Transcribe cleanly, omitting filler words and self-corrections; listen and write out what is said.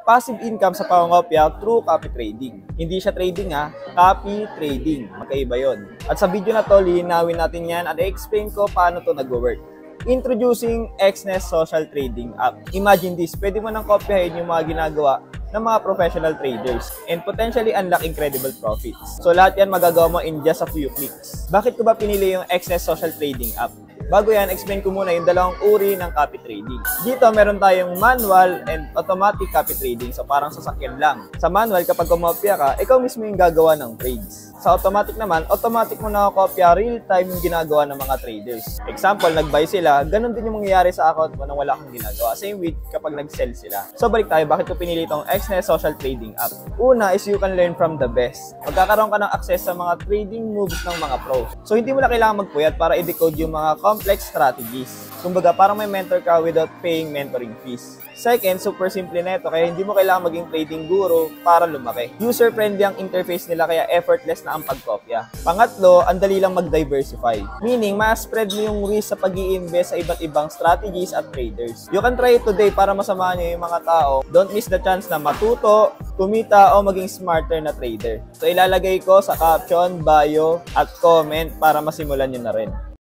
passive income sa pangongopya through copy trading. Hindi siya trading copy trading. Magkaiba yon. At sa video na to, linawin natin yan at i-explain ko paano to nag-work. Introducing Xnest Social Trading App. Imagine this, pwede mo nang kopyahin yung mga ginagawa ng mga professional traders and potentially unlock incredible profits. So lahat yan magagawa mo in just a few clicks. Bakit ko ba pinili yung Xnest Social Trading App? Bago yan, explain ko muna yung dalawang uri ng copy trading. Dito, meron tayong manual and automatic copy trading. So, parang sasakyan lang. Sa manual, kapag kumopya ka, ikaw mismo yung gagawa ng trades. Sa automatic naman, automatic mo nakakopya real-time yung ginagawa ng mga traders. Example, nag-buy sila, ganun din yung mangyayari sa account mo nang wala kang ginagawa. Same with kapag nag-sell sila. So, balik tayo, bakit ko pinili itong Xnest Social Trading App? Una is you can learn from the best. Magkakaroon ka ng access sa mga trading moves ng mga pro. So, hindi mo na kailangan magpuyat para i-decode yung mga complex strategies. Kumbaga, parang may mentor ka without paying mentoring fees. Second, super simple na ito, kaya hindi mo kailangan maging trading guru para lumaki. User-friendly ang interface nila, kaya effortless na ang pagkopya. Pangatlo, ang dali lang mag-diversify. Meaning, ma-spread mo yung risk sa pag-i-invest sa iba't ibang strategies at traders. You can try it today para masamahan nyo yung mga tao. Don't miss the chance na matuto, kumita, o maging smarter na trader. So, ilalagay ko sa caption, bio, at comment para masimulan nyo na rin.